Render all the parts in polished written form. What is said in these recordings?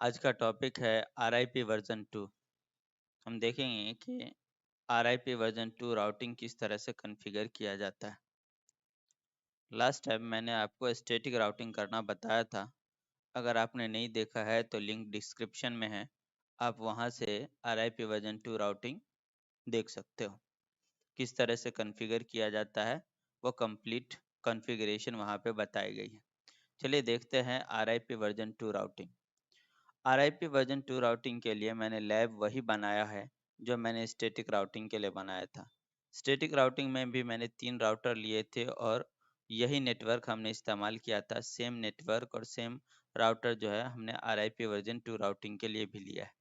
आज का टॉपिक है RIP वर्जन 2। हम देखेंगे कि RIP वर्जन 2 राउटिंग किस तरह से कॉन्फ़िगर किया जाता है। लास्ट टाइम मैंने आपको स्टैटिक राउटिंग करना बताया था। अगर आपने नहीं देखा है तो लिंक डिस्क्रिप्शन में है, आप वहां से RIP वर्जन 2 राउटिंग देख सकते हो। किस तरह से कॉन्फ़िगर किया जाता है वो कंप्लीट कॉन्फ़िगरेशन वहां पे बताई गई है। चलिए देखते हैं RIP version 2 routing. RIP version 2 routing के लिए मैंने लैब वही बनाया है जो मैंने स्टैटिक राउटिंग के लिए बनाया था। स्टैटिक राउटिंग में भी मैंने 3 राउटर लिए थे और यही नेटवर्क हमने इस्तेमाल किया था। सेम नेटवर्क और सेम राउटर जो है हमने RIP वर्जन 2 राउटिंग के लिए भी लिया है।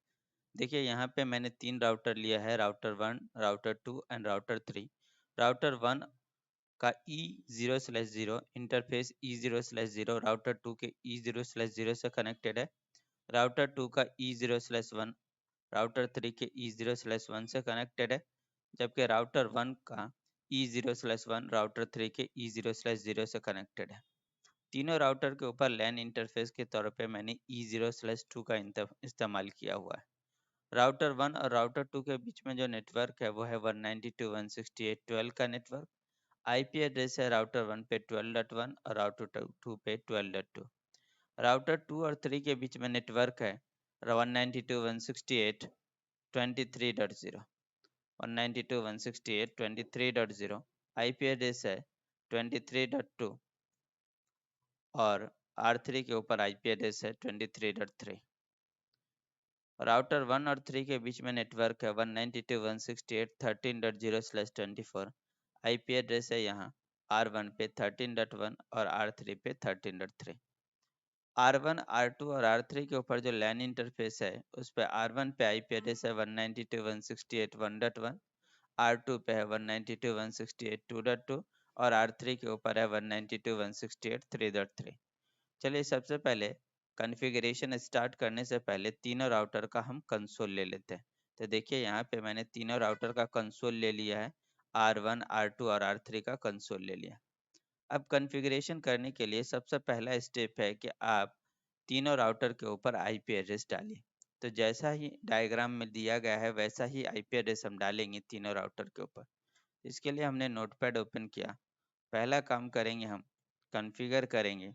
देखिए यहाँ पे मैंने 3 राउटर लिया है, router 1, router 2 and router 3। Router 1 का E0/0 इंटरफेस E0/0 राउटर 2 के E0/0 से कनेक्टेड है। राउटर 2 का E0/1 राउटर 3 के E0/1 से कनेक्टेड है, जबकि राउटर 1 का E0/1 राउटर 3 के E0/0 से कनेक्टेड है। तीनों राउटर के ऊपर लैन इंटरफेस के तौर पे मैंने E0/2 का इस्तेमाल किया हुआ है। राउटर 1 और राउटर 2 के बीच में जो नेटवर्क है वो है 192.168.12 का नेटवर्क। आईपी एड्रेस है राउटर 1 पे 12.1 और राउटर 2 पे 12.2। राउटर 2 और 3 के बीच में नेटवर्क है 192.168.23.0। 192.168.23.0 आईपी एड्रेस है 23.2 और R3 के ऊपर आईपी एड्रेस है 23.3। राउटर 1 और 3 के बीच में नेटवर्क है 192.168.13.0/24। आईपी एड्रेस है यहाँ R1 पे 13.1 और R3 पे 13.3। R1, R2 और R3 के ऊपर जो लैन इंटरफेस है उस पे R1 पे आईपी एड्रेस है 192.168.1.1, R2 पे है 192.168.2.2 और R3 के ऊपर है 192.168.3.3। चलिए सबसे पहले कॉन्फ़िगरेशन स्टार्ट करने से पहले तीनों राउटर का हम कंसोल ले लेते हैं। तो देखिए यहाँ पे मैंने तीनों राउटर का कंसोल ले लिया है, R1, R2 और R3 का कंसोल ले लिया। अब कॉन्फ़िगरेशन करने के लिए सबसे पहला स्टेप है कि आप तीनों राउटर के ऊपर आईपी एड्रेस डालिए। तो जैसा ही डायग्राम में दिया गया है वैसा ही आईपी एड्रेस हम डालेंगे तीनों राउटर के ऊपर। इसके लिए हमने नोटपैड ओपन किया। पहला काम करेंगे, हम कॉन्फ़िगर करेंगे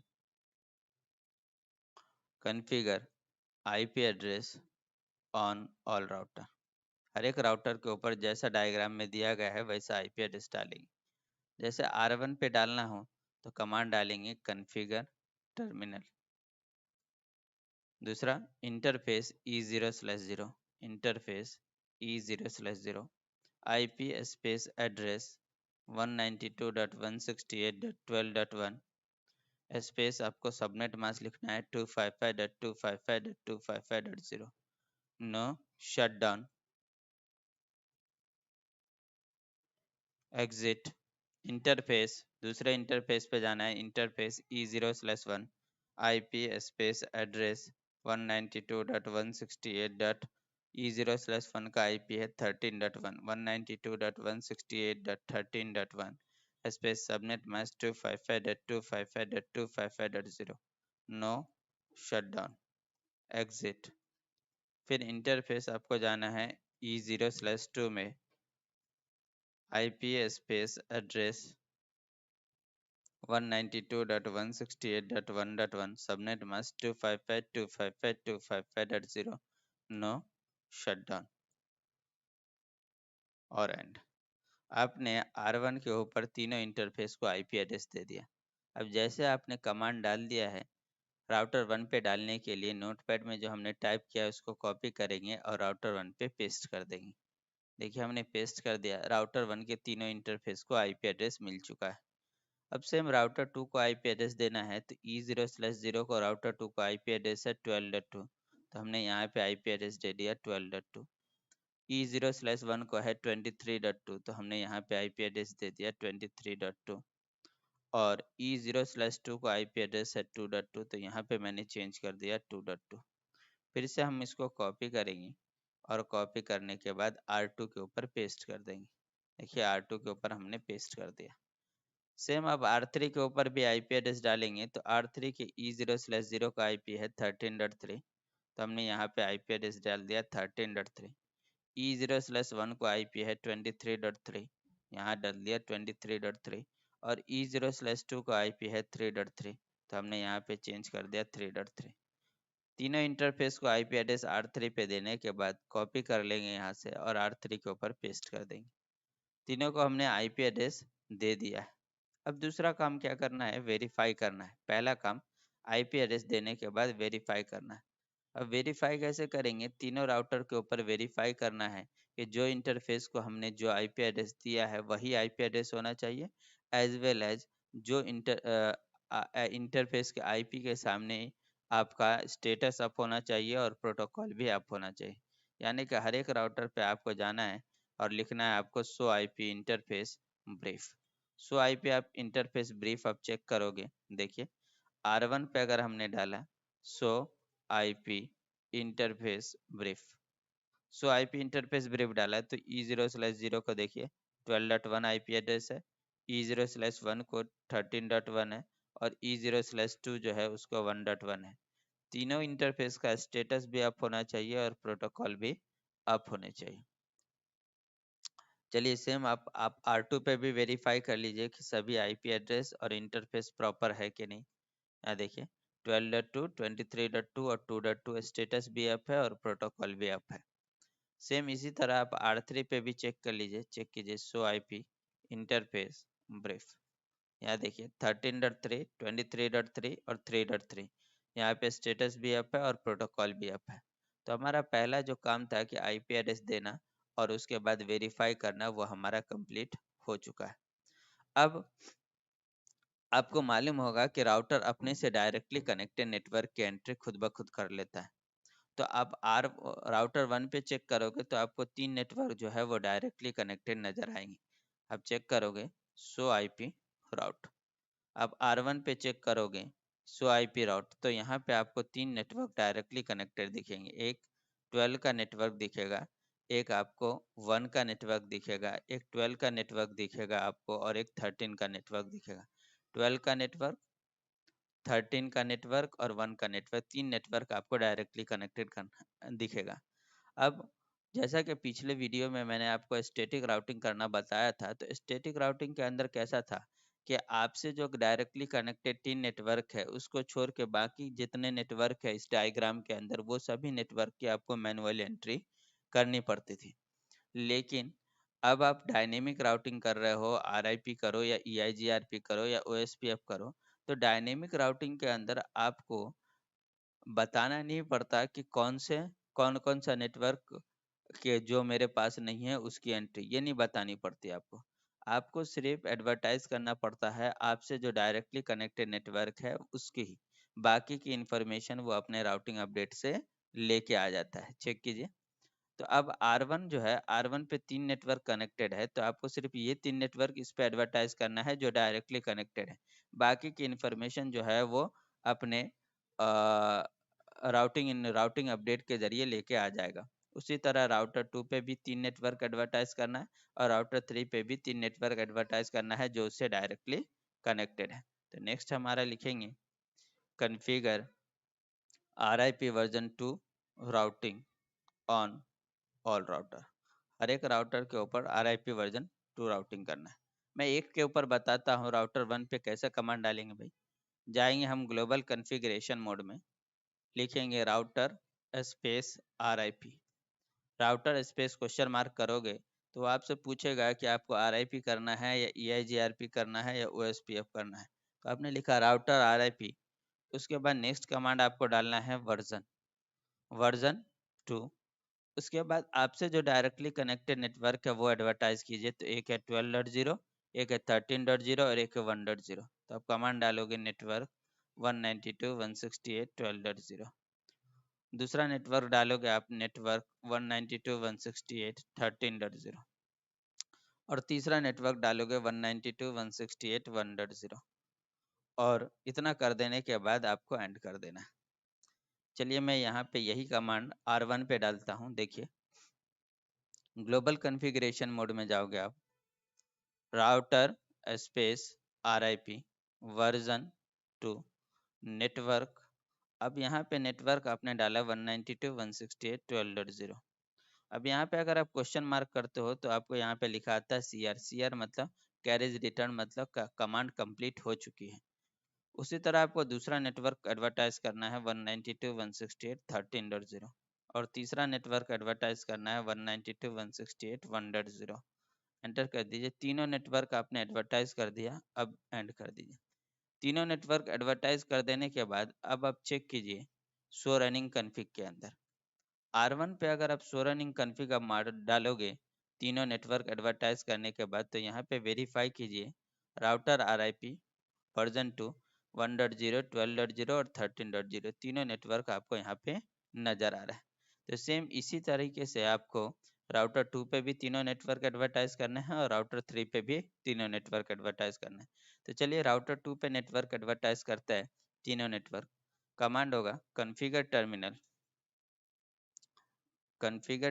configure IP address on all router. हर एक राउटर के ऊपर जैसा डायग्राम में दिया गया है वैसा आईपी एड्रेस डालेंगे। जैसे R1 पे डालना हो तो कमांड डालेंगे कॉन्फ़िगर टर्मिनल। दूसरा interface E0/0, interface E0/0 IP space address 192.168.12.1 space आपको सबनेट मास्क लिखना है 255.255.255.0। नो शटडाउन एग्जिट इंटरफेस, दूसरे इंटरफेस पे जाना है, interface E0/1 IP space address 192.168.E0/1 का आईपी है 13.1, 192.168.13.1 space subnet mask 255.255.255.0। No shutdown exit. फिर इंटरफेस आपको जाना है E0/2 में IP space address 192.168.1.1 subnet mask 255.255.255.0। No shutdown और एंड। आपने R1 के ऊपर तीनों इंटरफेस को आईपी एड्रेस दे दिया। अब जैसे आपने कमांड डाल दिया है, राउटर 1 पे डालने के लिए नोटपैड में जो हमने टाइप किया है उसको कॉपी करेंगे और राउटर 1 पे पेस्ट कर देंगे। देखिए हमने पेस्ट कर दिया, राउटर 1 के तीनों इंटरफेस को आईपी एड्रेस मिल चुका है। अब सेम राउटर 2 को आईपी एड्रेस देना है तो E0/0 को राउटर 2 को आईपी एड्रेस है 12.2, तो हमने यहाँ पे आईपी एड्रेस दे दिया 12.2। E0/1 को है 23.2, तो हमने यहाँ पे आईपी एड्रेस दे दिया 23.2 और E0/2 को आईपी एड्रेस है 2.2, तो यहाँ पे मैंने चेंज कर दिया 2.2। फिर से हम इसको कॉपी करेंगे और कॉपी करने के बाद R2 के ऊपर पेस्ट कर देंगे। देखिए R2 के ऊपर हमने पेस्ट कर दिया। सेम अब R3 के ऊपर भी आईपी एड्रेस डालेंगे तो R3 के E0/0 का आईपी है 13.3, तो हमने यहाँ पे आईपी एड्रेस डाल दिया 13.3। E0/1 को आईपी है 23.3, यहाँ डाल दिया 23.3, और E0/2 को आईपी है 3.3, तो हमने यहाँ पे चेंज कर दिया 3.3। तीनों इंटरफेस को आईपी एड्रेस R3 पे देने के बाद कॉपी कर लेंगे यहाँ से और R3 के ऊपर पेस्ट कर देंगे। तीनों को हमने आईपी एड्रेस दे दिया है। अब दूसरा काम क्या करना है, वेरीफाई करना है। पहला काम आईपी एड्रेस देने के बाद वेरीफाई करना है। अब वेरीफाई कैसे करेंगे, तीनों राउटर के ऊपर वेरीफाई करना है कि जो इंटरफेस को हमने जो आईपी एड्रेस दिया है वही आईपी एड्रेस होना चाहिए, एज वेल एज जो इंटरफेस के आईपी के सामने आपका स्टेटस अप होना चाहिए और प्रोटोकॉल भी अप होना चाहिए। यानी कि हर एक राउटर पे आपको जाना है और लिखना है आपको show IP interface brief. Show IP आप इंटरफेस ब्रीफ आप चेक करोगे, देखिए R1 पे अगर हमने डाला शो आईपी इंटरफेस ब्रीफ, सो आईपी इंटरफेस ब्रीफ डाला है तो E0/0 को देखिए 12.1 आईपी एड्रेस है, E0/1 को 13.1 है, और E0/2 जो है उसको 1.1 है। तीनों इंटरफेस का स्टेटस भी अप होना चाहिए और प्रोटोकॉल भी अप होने चाहिए। चलिए सेम आप R2 पे भी वेरीफाई कर लीजिए कि सभी आईपी एड्रेस और इंटरफेस प्रॉपर है कि नहीं। यहाँ देखिए 12.2, 23.2 और 2.2 स्टेटस भी अप है और प्रोटोकॉल भी अप है। सेम इसी तरह आप R3 पे भी चेक कर लीजिए, चेक कीजिए शो आईपी इंटरफेस ब्रीफ। यहाँ देखिए 13.3, 23.3 और 3.3, यहाँ पे स्टेटस भी अप है और प्रोटोकॉल भी अप है। तो हमारा पहला जो काम था कि आईपी एड्रेस देना और उसके बाद वेरीफाई करना, वो हमारा कंप्लीट हो चुका है। अब आपको मालूम होगा कि राउटर अपने से डायरेक्टली कनेक्टेड नेटवर्क की एंट्री खुद ब खुद कर लेता है। तो आप राउटर 1 पे चेक करोगे तो आपको 3 नेटवर्क जो है वो डायरेक्टली कनेक्टेड नजर आएंगे। आप चेक करोगे शो आईपी राउट, आप R1 पे चेक करोगे शो आईपी राउट, तो यहाँ पे आपको 3 नेटवर्क डायरेक्टली कनेक्टेड दिखेंगे। एक 12 का नेटवर्क दिखेगा, एक आपको 1 का नेटवर्क दिखेगा, एक 12 का नेटवर्क दिखेगा आपको, और एक 13 का नेटवर्क दिखेगा। 12 का नेटवर्क, 13 का नेटवर्क और 1 का नेटवर्क, 3 नेटवर्क आपको डायरेक्टली कनेक्टेड करना दिखेगा। अब जैसा कि पिछले वीडियो में मैंने आपको स्टैटिक राउटिंग करना बताया था, तो स्टैटिक राउटिंग के अंदर कैसा था कि आपसे जो डायरेक्टली कनेक्टेड 3 नेटवर्क है उसको छोड़ के बाकी जितने नेटवर्क है इस डायग्राम के अंदर, वो सभी नेटवर्क की आपको मैनुअल एंट्री करनी पड़ती थी। लेकिन अब आप डायनेमिक राउटिंग कर रहे हो, आरआईपी करो या ईआईजीआरपी करो या ओएसपीएफ करो, तो डायनेमिक राउटिंग के अंदर आपको बताना नहीं पड़ता कि कौन कौन सा नेटवर्क के जो मेरे पास नहीं है उसकी एंट्री, ये नहीं बतानी पड़ती आपको। आपको सिर्फ एडवर्टाइज करना पड़ता है आपसे जो डायरेक्टली कनेक्टेड नेटवर्क है उसकी ही, बाकी की इंफॉर्मेशन वो अपने राउटिंग अपडेट से लेके आ जाता है। चेक कीजिए, तो अब R1 जो है, R1 पे 3 नेटवर्क कनेक्टेड है, तो आपको सिर्फ ये 3 नेटवर्क इस पे एडवर्टाइज करना है जो डायरेक्टली कनेक्टेड है। बाकी की इन्फॉर्मेशन जो है वो अपने राउटिंग अपडेट के जरिए लेके आ जाएगा। उसी तरह राउटर 2 पे भी 3 नेटवर्क एडवर्टाइज करना है और राउटर 3 पे भी 3 नेटवर्क एडवर्टाइज करना है जो उससे डायरेक्टली कनेक्टेड है। तो नेक्स्ट हमारा लिखेंगे configure RIP version 2 routing on all router. हर एक राउटर के ऊपर RIP वर्जन 2 राउटिंग करना है। मैं एक के ऊपर बताता हूँ राउटर 1 पे कैसे कमांड डालेंगे भाई। जाएंगे हम ग्लोबल कॉन्फ़िगरेशन मोड में, लिखेंगे router space RIP, router space question mark करोगे तो वो आपसे पूछेगा कि आपको RIP करना है या EIGRP करना है या OSPF करना है। तो आपने लिखा राउटर RIP, उसके बाद नेक्स्ट कमांड आपको डालना है वर्जन, वर्जन 2। उसके बाद आपसे जो डायरेक्टली कनेक्टेड नेटवर्क है वो एडवर्टाइज कीजिए, तो एक है 12.0, एक है 13.0 और एक है 1.0। तो आप कमांड डालोगे नेटवर्क 192.168.12.0। दूसरा नेटवर्क डालोगे आप नेटवर्क 192.168.13.0 और तीसरा नेटवर्क डालोगे 192.168.1.0, और इतना कर देने के बाद आपको एंड कर देना है। चलिए मैं यहाँ पे यही कमांड R1 पे डालता हूँ। देखिए ग्लोबल कॉन्फ़िगरेशन मोड में जाओगे आप, router space RIP version 2 network अब यहाँ पे नेटवर्क आपने डाला 192.168.12.0। अब यहाँ पे अगर आप क्वेश्चन मार्क करते हो तो आपको यहाँ पे लिखा आता है CR। CR मतलब कैरेज रिटर्न, मतलब कमांड कंप्लीट हो चुकी है। उसी तरह आपको दूसरा नेटवर्क एडवर्टाइज करना है 192.168.13.0 और तीसरा नेटवर्क एडवर्टाइज करना है 192.168.1.0। एंटर कर दीजिए। तीनों नेटवर्क आपने एडवर्टाइज कर दिया, अब एंड कर दीजिए। तीनों नेटवर्क एडवर्टाइज कर देने के बाद अब आप चेक कीजिए शो रनिंग कन्फिग के अंदर। R1 पे अगर आप शो रनिंग कन्फिग अब डालोगे तीनों नेटवर्क एडवर्टाइज करने के बाद, तो यहाँ पे वेरीफाई कीजिए राउटर RIP वर्जन 2 1.0 12.0 और 13.0 तीनों नेटवर्क आपको यहाँ पे नज़र आ रहा है। तो सेम इसी तरीके से आपको राउटर 2 पे भी तीनों नेटवर्क एडवर्टाइज करने हैं और राउटर 3 पे भी तीनों नेटवर्क एडवर्टाइज करने हैं। तो चलिए राउटर 2 पे नेटवर्क एडवर्टाइज करता है तीनों नेटवर्क। कमांड होगा configure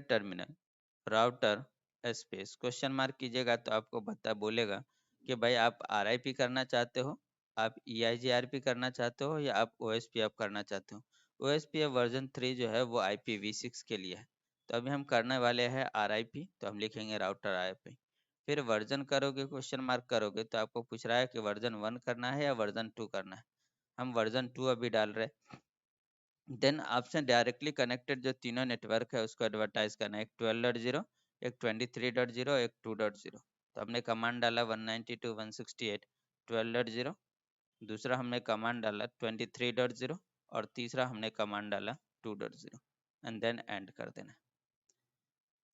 terminal router space question mark कीजिएगा तो आपको बोलेगा कि भाई आप RIP करना चाहते हो, आप EIGRP करना चाहते हो, या आप OSPF करना चाहते हो। OSPF वर्जन 3 जो है वो IPv6 के लिए है। तो अभी हम करने वाले हैं RIP, तो हम लिखेंगे राउटर RIP। फिर वर्जन करोगे, क्वेश्चन मार्क करोगे तो आपको पूछ रहा है कि वर्जन 1 करना है या वर्जन 2 करना है। हम वर्जन 2 अभी डाल रहे हैं। देन आपसे डायरेक्टली कनेक्टेड जो तीनों नेटवर्क है उसको एडवर्टाइज करना है, एक 12.0, एक 23.0, एक 2.0। तो हमने कमांड डाला 192.168.12.0, दूसरा हमने कमांड डाला 23.0 और तीसरा हमने कमांड डाला 2.0 एंड देन एंड कर देना।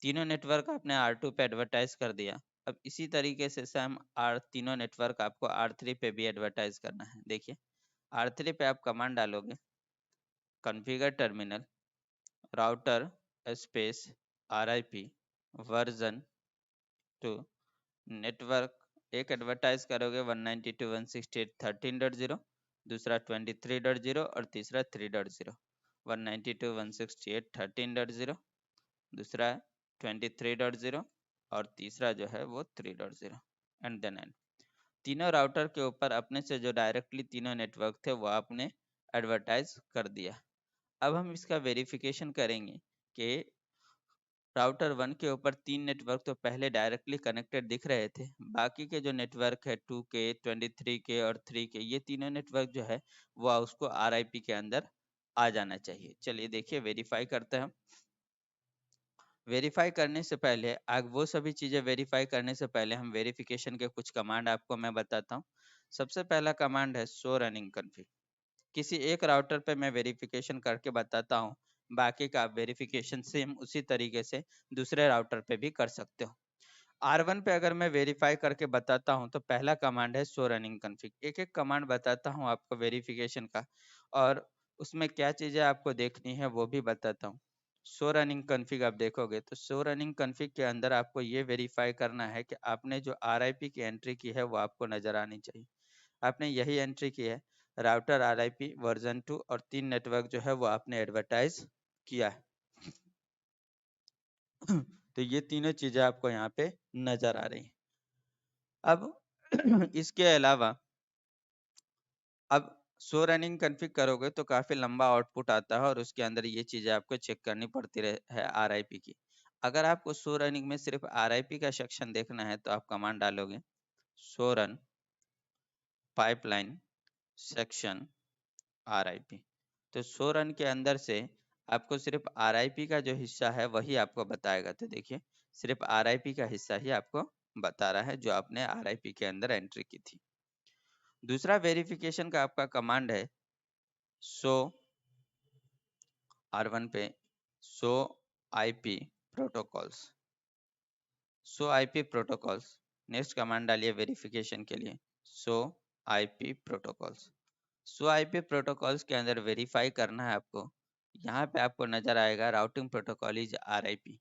तीनों नेटवर्क आपने R2 पे एडवर्टाइज कर दिया। अब इसी तरीके से सेम तीनों नेटवर्क आपको R3 पे भी एडवर्टाइज करना है। देखिए R3 पे आप कमांड डालोगे configure terminal router space RIP version 2 network, एक एडवर्टाइज करोगे 192.168.13.0, दूसरा 23.0 और तीसरा 3.0। 192.168.13.0, दूसरा 23.0 और तीसरा जो है वो 3.0 एंड देन एंड। तीनों राउटर के ऊपर अपने से जो डायरेक्टली तीनों नेटवर्क थे वो आपने एडवर्टाइज कर दिया। अब हम इसका वेरिफिकेशन करेंगे कि राउटर 1 के ऊपर 3 नेटवर्क तो पहले डायरेक्टली कनेक्टेड दिख रहे थे, बाकी के जो नेटवर्क है 2 के 23 के और 3 के, ये तीनों नेटवर्क जो है वो उसको RIP के अंदर आ जाना चाहिए। चलिए देखिए वेरीफाई करते हैं हम। वेरीफाई करने से पहले वो सभी चीज़ें वेरीफाई करने से पहले हम वेरिफिकेशन के कुछ कमांड आपको मैं बताता हूँ। सबसे पहला कमांड है शो रनिंग कन्फिग। किसी एक राउटर पे मैं वेरिफिकेशन करके बताता हूँ, बाकी का आप वेरिफिकेशन सेम उसी तरीके से दूसरे राउटर पे भी कर सकते हो। R1 पे अगर मैं वेरीफाई करके बताता हूँ तो पहला कमांड है शो रनिंग कन्फिग। एक एक कमांड बताता हूँ आपको वेरिफिकेशन का, और उसमें क्या चीज़ें आपको देखनी है वो भी बताता हूँ। शो रनिंग कन्फिग आप देखोगे तो शो रनिंग कन्फिग के अंदर आपको ये वेरीफाई करना है कि आपने जो RIP की एंट्री की है वो आपको नज़र आनी चाहिए। आपने यही एंट्री की है, राउटर RIP वर्जन 2 और 3 नेटवर्क जो है वो आपने एडवर्टाइज किया है। तो ये तीनों चीज़ें आपको यहाँ पे नज़र आ रही हैं। अब इसके अलावा अब शो रनिंग कन्फिग करोगे तो काफ़ी लंबा आउटपुट आता है और उसके अंदर ये चीज़ें आपको चेक करनी पड़ती है RIP की। अगर आपको शो रनिंग में सिर्फ RIP का सेक्शन देखना है तो आप कमांड डालोगे show run pipeline section RIP। तो शो रन के अंदर से आपको सिर्फ RIP का जो हिस्सा है वही आपको बताएगा। तो देखिए सिर्फ RIP का हिस्सा ही आपको बता रहा है जो आपने RIP के अंदर एंट्री की थी। दूसरा वेरिफिकेशन का आपका कमांड है शो R1 पे show IP protocols. Show IP protocols next command डालिए वेरिफिकेशन के लिए show IP protocols. Show IP protocols के अंदर वेरीफाई करना है आपको। यहाँ पे आपको नजर आएगा राउटिंग प्रोटोकॉल इज RIP।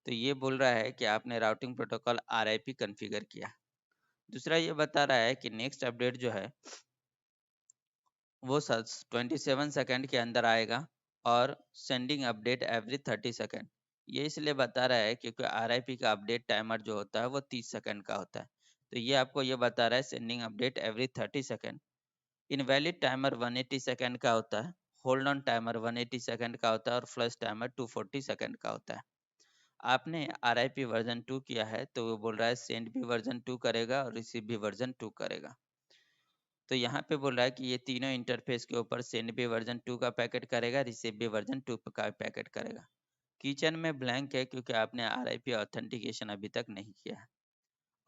तो ये बोल रहा है कि आपने राउटिंग प्रोटोकॉल RIP कॉन्फ़िगर किया। दूसरा ये बता रहा है कि नेक्स्ट अपडेट जो है वो 27 सेकंड के अंदर आएगा और सेंडिंग अपडेट एवरी 30 सेकंड। ये इसलिए बता रहा है क्योंकि RIP का अपडेट टाइमर जो होता है वो 30 सेकंड का होता है। तो ये आपको ये बता रहा है sending update every 30 second. Invalid timer 180 second का होता है, होल्ड ऑन टाइमर 180 सेकंड का होता है और फ्लश टाइमर 240 सेकंड का होता है। आपने RIP वर्जन 2 किया है तो वो बोल रहा है सेंड भी वर्जन 2 करेगा और रिसीव भी वर्जन 2 करेगा। तो यहाँ पे बोल रहा है कि ये तीनों इंटरफेस के ऊपर सेंड भी वर्जन 2 का पैकेट करेगा, रिसीव भी वर्जन 2 का पैकेट करेगा। किचन में ब्लैंक है क्योंकि आपने RIP ऑथेंटिकेशन अभी तक नहीं किया है।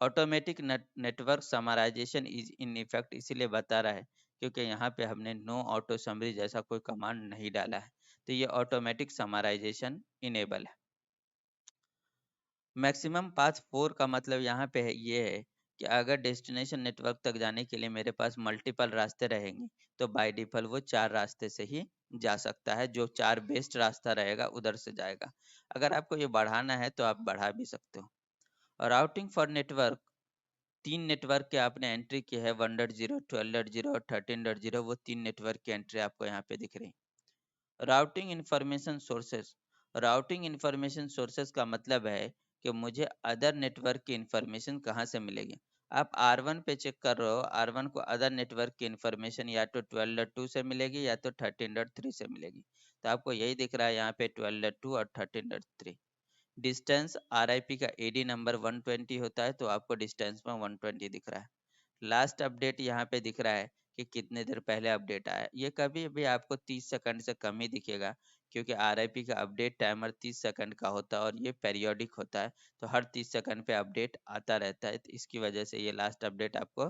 Automatic network summarization is in effect इसीलिए बता रहा है क्योंकि यहाँ पे हमने नो ऑटो समरी जैसा कोई कमांड नहीं डाला है, तो ये ऑटोमेटिक समराइजेशन इनेबल है। मैक्सिमम पाथ 4 का मतलब यहाँ पे है ये है कि अगर डेस्टिनेशन नेटवर्क तक जाने के लिए मेरे पास मल्टीपल रास्ते रहेंगे तो बाय डिफॉल्ट वो 4 रास्ते से ही जा सकता है, जो 4 बेस्ट रास्ता रहेगा उधर से जाएगा। अगर आपको ये बढ़ाना है तो आप बढ़ा भी सकते हो। राउटिंग फॉर नेटवर्क, 3 नेटवर्क के आपने एंट्री की है 1.0, 12.0 और 13.0, वो 3 नेटवर्क की एंट्री आपको यहाँ पे दिख रही। Routing information sources, routing information sources का मतलब है कि मुझे अदर नेटवर्क की इंफॉर्मेशन कहाँ से मिलेगी। आप R1 पे चेक कर रहे हो, R1 को अदर नेटवर्क की इंफॉर्मेशन या तो 12.2 से मिलेगी या तो 13.3 से मिलेगी। तो आपको यही दिख रहा है यहाँ पे 12.2 और 13.3। डिस्टेंस RIP का AD नंबर 120 होता है तो आपको डिस्टेंस में 120 दिख रहा है। लास्ट अपडेट यहाँ पे दिख रहा है कि कितने देर पहले अपडेट आया। ये कभी भी आपको 30 सेकंड से कम ही दिखेगा क्योंकि RIP का अपडेट टाइमर 30 सेकंड का होता है और ये पेरियोडिक होता है, तो हर 30 सेकंड पे अपडेट आता रहता है, तो इसकी वजह से ये लास्ट अपडेट आपको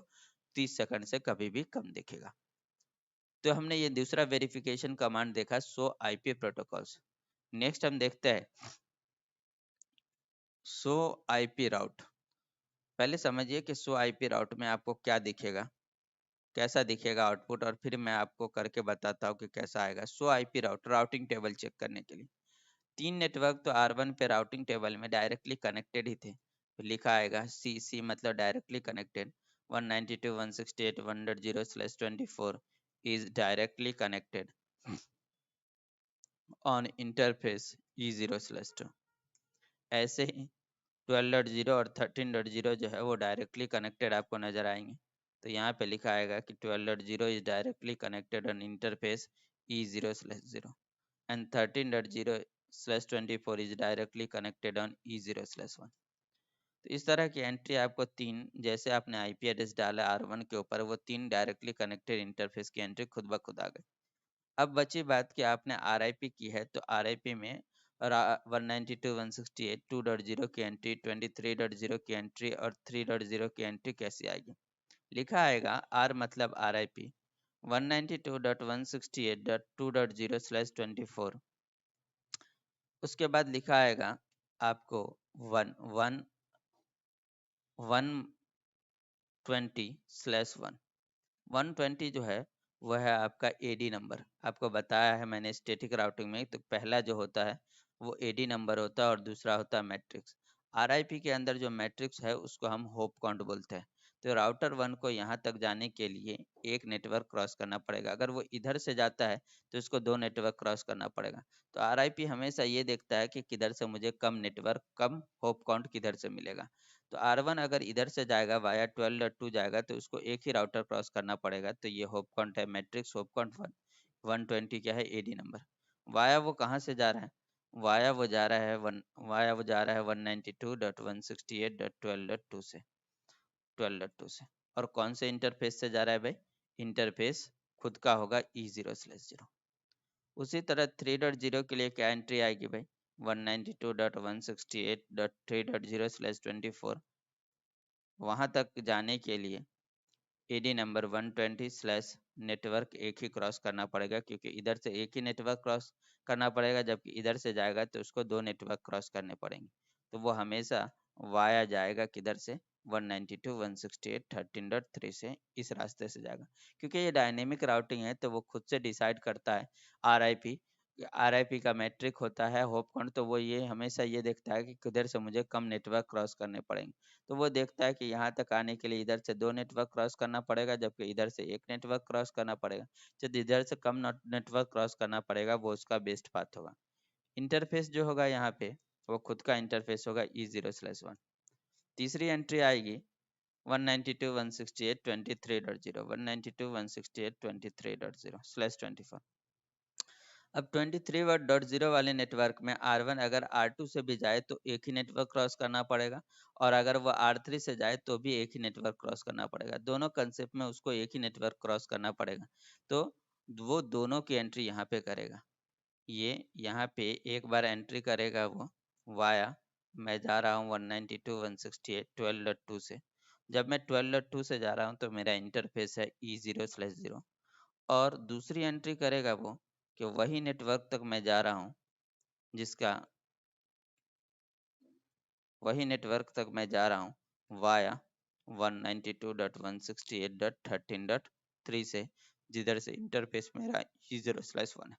30 सेकंड से कभी भी कम दिखेगा। तो हमने ये दूसरा वेरिफिकेशन कमांड देखा, शो IP प्रोटोकॉल्स। नेक्स्ट हम देखते हैं शो IP राउट। पहले समझिए कि शो IP राउट में आपको क्या दिखेगा, कैसा दिखेगा आउटपुट, और फिर मैं आपको करके बताता हूँ कि कैसा आएगा। शो IP राउट, राउटिंग टेबल चेक करने के लिए। 3 नेटवर्क तो R1 पे राउटिंग टेबल में डायरेक्टली कनेक्टेड ही थे, तो लिखा आएगा CC मतलब directly connected. 192.168.1.0/24 is directly connected on interface E0/2। ऐसे ही 12.0 और 13.0 जो है वो डायरेक्टली कनेक्टेड आपको नजर आएंगे। तो यहाँ पे लिखा आएगा कि 12.0 is directly connected on interface E0/0 and 13.0/24 is directly connected on E0/1। तो इस तरह की एंट्री आपको तीन, जैसे आपने IP एड्रेस डाला R1 के ऊपर, वो तीन डायरेक्टली कनेक्टेड इंटरफेस की एंट्री खुद ब खुद आ गई। अब बची बात कि आपने RIP की है तो RIP में 192.168.2.0 की एंट्री, 23.0 की एंट्री और 3.0 की एंट्री कैसे आएगी। लिखा आएगा R मतलब RIP 192.168.2.0/24। उसके बाद लिखा आएगा आपको 120/1। 120 जो है वह है आपका AD नंबर। आपको बताया है मैंने स्टैटिक राउटिंग में, तो पहला जो होता है वो AD नंबर होता है और दूसरा होता है मैट्रिक्स। RIP के अंदर जो मैट्रिक्स है उसको हम होप काउंट बोलते हैं। तो राउटर 1 को यहाँ तक जाने के लिए एक नेटवर्क क्रॉस करना पड़ेगा। अगर वो इधर से जाता है तो उसको 2 नेटवर्क क्रॉस करना पड़ेगा। तो RIP हमेशा ये देखता है कि किधर से मुझे कम नेटवर्क, कम होप काउंट किधर से मिलेगा। तो R1 अगर इधर से जाएगा वाया 12.2 जाएगा तो उसको एक ही राउटर क्रॉस करना पड़ेगा। तो ये होप काउंट है मैट्रिक्स होप काउंट 120 क्या है AD नंबर। वाया वो कहाँ से जा रहा है, वाया वो जा रहा है 192.168.12.2 से, 12.2 से। और कौन से इंटरफेस से जा रहा है भाई, इंटरफेस खुद का होगा E0/0। उसी तरह 3.0 के लिए क्या एंट्री आएगी भाई, 192.168.3.0/24। वहां तक जाने के लिए AD नंबर 120 नेटवर्क एक ही क्रॉस करना पड़ेगा, क्योंकि इधर से एक ही नेटवर्क क्रॉस करना पड़ेगा, जबकि इधर से जाएगा तो उसको 2 नेटवर्क क्रॉस करने पड़ेंगे। तो वो हमेशा वाया जाएगा किधर से, 192.168.13.3 से, इस रास्ते से जाएगा। क्योंकि ये डायनेमिक राउटिंग है तो वो खुद से डिसाइड करता है। RIP, RIP का मैट्रिक होता है होप काउंट, तो वो ये हमेशा ये देखता है कि किधर से मुझे कम नेटवर्क क्रॉस करने पड़ेंगे। तो वो देखता है कि यहाँ तक आने के लिए इधर से 2 नेटवर्क क्रॉस करना पड़ेगा, जबकि इधर से एक नेटवर्क क्रॉस करना पड़ेगा। जो इधर से कम नेटवर्क क्रॉस करना पड़ेगा वो उसका बेस्ट पाथ होगा। इंटरफेस जो होगा यहाँ पे वो खुद का इंटरफेस होगा E0/1। तीसरी एंट्री आएगी 192.168.23.0, 192.168.23.0/24। अब 23.0 वाले नेटवर्क में R1 अगर R2 से भी जाए तो एक ही नेटवर्क क्रॉस करना पड़ेगा, और अगर वो R3 से जाए तो भी एक ही नेटवर्क क्रॉस करना पड़ेगा। दोनों कंसेप्ट में उसको एक ही नेटवर्क क्रॉस करना पड़ेगा। तो वो दोनों की एंट्री यहाँ पे करेगा। ये यहाँ पे एक बार एंट्री करेगा वो वाया, मैं जा रहा हूँ 192.168.12.2 से। जब मैं 12.2 से जा रहा हूँ तो मेरा इंटरफेस है E0/0, और दूसरी एंट्री करेगा वो कि वही नेटवर्क तक मैं जा रहा हूँ, जिसका वही नेटवर्क तक मैं जा रहा हूँ वाया 192.168.13.3 से, जिधर से इंटरफेस मेरा E0/1 है।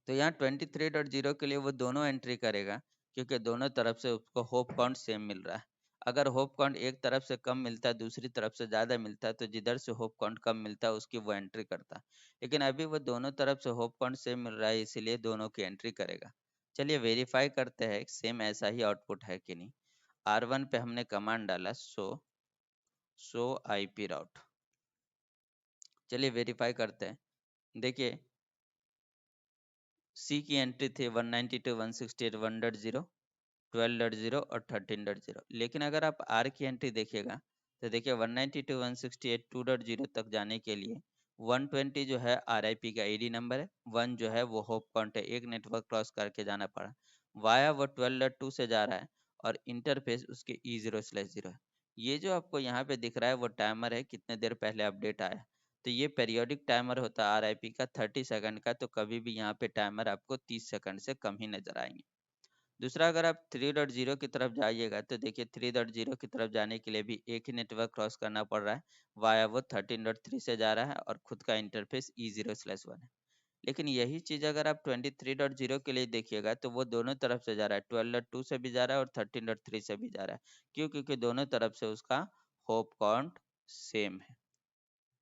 तो यहाँ 23.0 के लिए वो दोनों एंट्री करेगा, क्योंकि दोनों तरफ से उसको होप काउंट सेम मिल रहा है। अगर होप काउंट एक तरफ से कम मिलता है, दूसरी तरफ से ज़्यादा मिलता है, तो जिधर से होप काउंट कम मिलता है उसकी वो एंट्री करता है। लेकिन अभी वो दोनों तरफ से होप काउंट सेम मिल रहा है, इसीलिए दोनों की एंट्री करेगा। चलिए वेरीफाई करते हैं सेम ऐसा ही आउटपुट है कि नहीं। R1 पे हमने कमांड डाला शो IP राउट। चलिए वेरीफाई करते हैं। देखिए C की एंट्री थी 192.168.1.0, 12.0 और 13.0। लेकिन अगर आप R की एंट्री देखिएगा तो देखिए 192.168.2.0 तक जाने के लिए 120 जो है RIP का ID नंबर है, 1 जो है वो होप काउंट है, एक नेटवर्क क्रॉस करके जाना पड़ा। वाया वो 12.2 से जा रहा है और इंटरफेस उसके E0/0 है। ये जो आपको यहाँ पे दिख रहा है वो टाइमर है, कितने देर पहले अपडेट आया। तो ये पेरियोडिक टाइमर होता है RIP का 30 सेकंड का, तो कभी भी यहाँ पे टाइमर आपको 30 सेकंड से कम ही नजर आएंगे। दूसरा, अगर आप 3.0 की तरफ जाइएगा तो देखिए 3.0 की तरफ जाने के लिए भी एक ही नेटवर्क क्रॉस करना पड़ रहा है, वाया वो 13.3 से जा रहा है और खुद का इंटरफेस E0/1 है। लेकिन यही चीज़ अगर आप 23.0 के लिए देखिएगा तो वो दोनों तरफ से जा रहा है, 12.2 से भी जा रहा है और 13.3 से भी जा रहा है। क्यों? क्योंकि दोनों तरफ से उसका होप काउंट सेम है।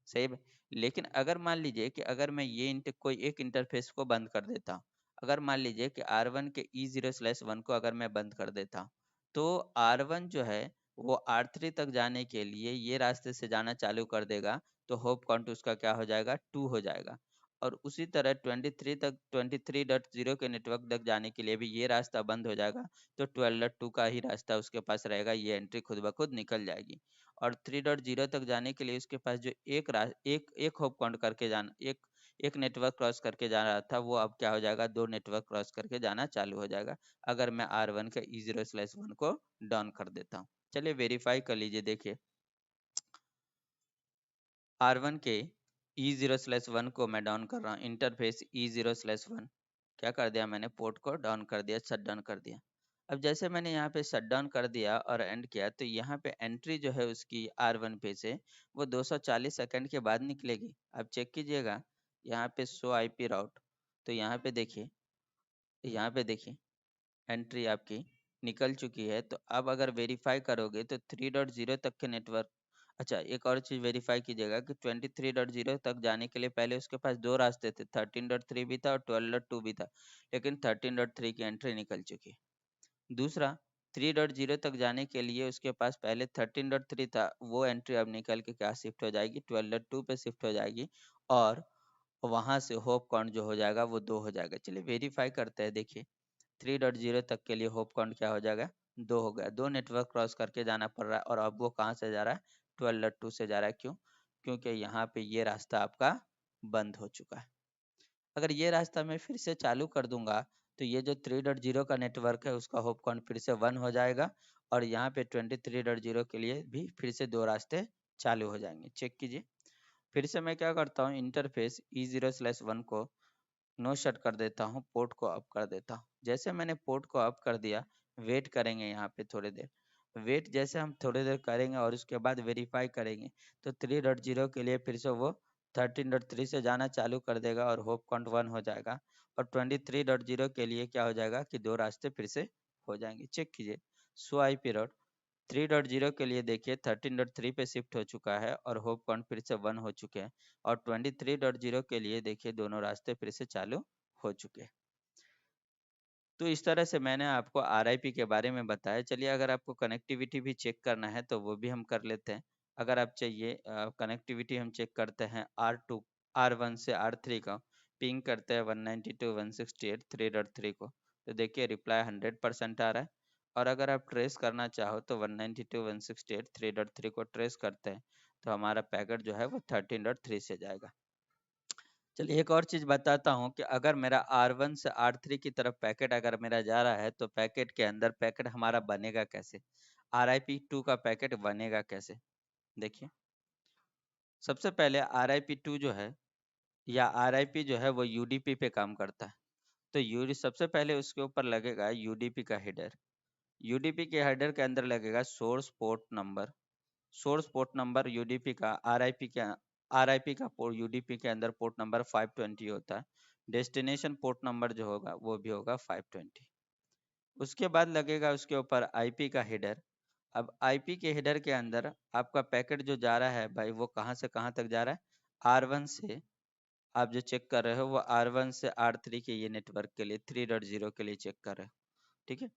सही है। लेकिन अगर मान लीजिए कि अगर मैं ये कोई एक इंटरफेस को बंद कर देता हूँ, अगर मान लीजिए कि R1 के E0/1 को अगर मैं बंद कर देता हूँ, तो R1 जो है वो R3 तक जाने के लिए ये रास्ते से जाना चालू कर देगा, तो होप काउंट उसका क्या हो जाएगा, 2 हो जाएगा। और उसी तरह 23.0 के नेटवर्क तक जाने के लिए भी ये रास्ता बंद हो जाएगा, तो 12.2 का ही रास्ता उसके पास रहेगा, ये एंट्री खुद ब खुद निकल जाएगी। और 3.0 तक जाने के लिए उसके पास जो एक होप काउंट करके जाना, एक नेटवर्क क्रॉस करके जा रहा था, वो अब क्या हो जाएगा, दो नेटवर्क क्रॉस करके जाना चालू हो जाएगा, अगर मैं R1 के E0/1 को डाउन कर देता हूँ। चलिए वेरीफाई कर लीजिए। देखिए R1 के E0/1 को मैं डाउन कर रहा हूँ, इंटरफेस E0/1 क्या कर दिया मैंने, पोर्ट को डाउन कर दिया, शट डाउन कर दिया। अब जैसे मैंने यहाँ पे शट डाउन कर दिया और एंड किया, तो यहाँ पे एंट्री जो है उसकी R1 पे से वो 240 सेकंड के बाद निकलेगी। अब चेक कीजिएगा यहाँ पे शो IP राउट, तो यहाँ पे देखिए एंट्री आपकी निकल चुकी है। तो अब अगर वेरीफाई करोगे तो 3.0 तक के नेटवर्क, अच्छा एक और चीज़ वेरीफाई कीजिएगा कि 23.0 तक जाने के लिए पहले उसके पास दो रास्ते थे, 13.3 भी था और 12.2 भी था, लेकिन 13.3 की एंट्री निकल चुकी है। दूसरा, 3.0 तक जाने के लिए उसके पास पहले 13.3 था, वो एंट्री अब निकल के क्या शिफ्ट हो जाएगी, 12.2 पे शिफ्ट हो जाएगी, और वहां से होप काउंट जो हो जाएगा वो 2 हो जाएगा। चलिए वेरीफाई करते हैं। देखिए 3.0 तक के लिए होप काउंट क्या हो जाएगा, 2 हो गया। दो नेटवर्क क्रॉस करके जाना पड़ रहा है, और अब वो कहाँ से जा रहा है, 12.2 से जा रहा है। क्यों? क्योंकि यहाँ पे ये रास्ता आपका बंद हो चुका है। अगर ये रास्ता मैं फिर से चालू कर दूंगा, तो ये जो 3.0 का नेटवर्क है उसका होप काउंट फिर से 1 हो जाएगा, और यहाँ पे 23.0 के लिए भी फिर से दो रास्ते चालू हो जाएंगे। चेक कीजिए। फिर से मैं क्या करता हूँ, इंटरफेस E0/1 को नो शट कर देता हूँ, पोर्ट को अप कर देता हूँ। जैसे मैंने पोर्ट को अप कर दिया, वेट करेंगे यहाँ पे थोड़ी देर। वेट जैसे हम थोड़ी देर करेंगे और उसके बाद वेरीफाई करेंगे, तो 3.0 के लिए फिर से वो 13.3 से जाना चालू कर देगा और होप काउंट 1 हो जाएगा। और 23.0 के लिए क्या हो जाएगा कि दो रास्ते फिर से हो जाएंगे। चेक कीजिए। सो आई पी रोड 3.0 के लिए देखिए 13.3 पे शिफ्ट हो चुका है और होप काउंट फिर से 1 हो चुके हैं, और 23.0 के लिए देखिए दोनों रास्ते फिर से चालू हो चुके हैं। तो इस तरह से मैंने आपको RIP के बारे में बताया। चलिए अगर आपको कनेक्टिविटी भी चेक करना है तो वो भी हम कर लेते हैं। अगर आप चाहिए कनेक्टिविटी हम चेक करते हैं R1 से R3 का, पिंग करते हैं 192.168.3.3 को, तो देखिए रिप्लाई 100% आ रहा है। और अगर आप ट्रेस करना चाहो तो 192.168.3.3 को ट्रेस करते हैं तो हमारा पैकेट जो है वो 13.3 से जाएगा। चलिए एक और चीज़ बताता हूँ कि अगर मेरा R1 से R3 की तरफ पैकेट अगर मेरा जा रहा है तो पैकेट के अंदर पैकेट हमारा बनेगा कैसे, RIP2 का पैकेट बनेगा कैसे। देखिए सबसे पहले RIP2 जो है या RIP जो है वो UDP पे काम करता है। तो यूडी सबसे पहले उसके ऊपर लगेगा UDP का हेडर। UDP के हेडर के अंदर लगेगा source port number. Source port number UDP का RIP का पोर्ट UDP के अंदर पोर्ट नंबर 520 होता है। डेस्टिनेशन पोर्ट नंबर जो होगा वो भी होगा 520। उसके बाद लगेगा उसके ऊपर IP का हेडर। अब IP के हेडर के अंदर आपका पैकेट जो जा रहा है भाई वो कहाँ से कहाँ तक जा रहा है, R1 से, आप जो चेक कर रहे हो वो R1 से R3 के ये नेटवर्क के लिए 3.0 के लिए चेक कर रहे हो, ठीक है।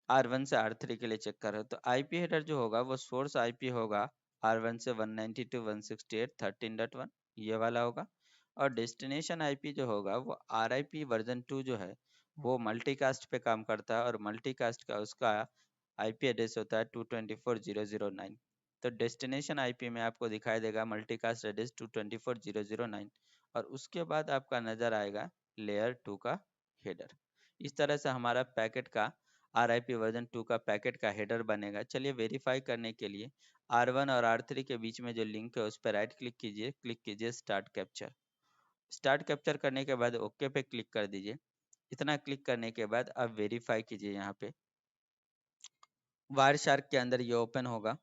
R1 से R3 के लिए चेक कर रहे हो तो IP हेडर जो होगा वो सोर्स IP होगा R1 से 192.168.13.1 ये वाला होगा। और डेस्टिनेशन IP जो होगा वो RIP वर्जन 2 जो है वो मल्टीकास्ट पे काम करता है और मल्टीकास्ट का उसका IP एड्रेस होता है 224.0.0.9। तो डेस्टिनेशन IP में आपको दिखाई देगा मल्टीकास्ट एड्रेस 224.0.0.9 और उसके बाद आपका नज़र आएगा लेयर 2 का हेडर। इस तरह से हमारा पैकेट का RIP वर्जन 2 का पैकेट का हेडर बनेगा। चलिए वेरीफाई करने के लिए R1 और R3 के बीच में जो लिंक है उस पर राइट क्लिक कीजिए स्टार्ट कैप्चर। स्टार्ट कैप्चर करने के बाद ओके पे क्लिक कर दीजिए। इतना क्लिक करने के बाद आप वेरीफाई कीजिए। यहाँ पे वायर शार्क के अंदर ये ओपन होगा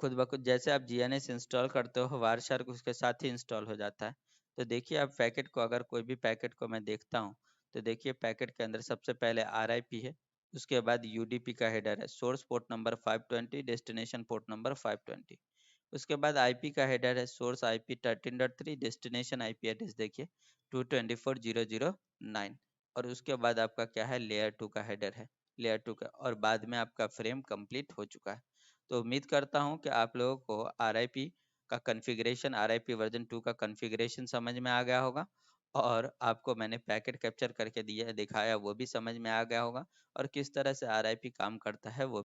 खुद ब खुद। जैसे आप GNS इंस्टॉल करते हो वायर शार्क उसके साथ ही इंस्टॉल हो जाता है। तो देखिए आप पैकेट को, अगर कोई भी पैकेट को मैं देखता हूँ तो देखिए पैकेट के अंदर सबसे पहले RIP है, उसके बाद UDP का हेडर है, source port number 520, destination port number 520। उसके बाद IP का हेडर है source IP 13.3, destination IP address देखिए 224.0.0.9। और उसके बाद आपका क्या है, लेयर 2 का हेडर है, लेयर 2 का, और बाद में आपका फ्रेम कंप्लीट हो चुका है। तो उम्मीद करता हूँ कि आप लोगों को RIP का कॉन्फ़िगरेशन, RIP वर्जन 2 का कॉन्फ़िगरेशन समझ में आ गया होगा और आपको मैंने पैकेट कैप्चर करके दिया दिखाया वो भी समझ में आ गया होगा और किस तरह से RIP काम करता है वो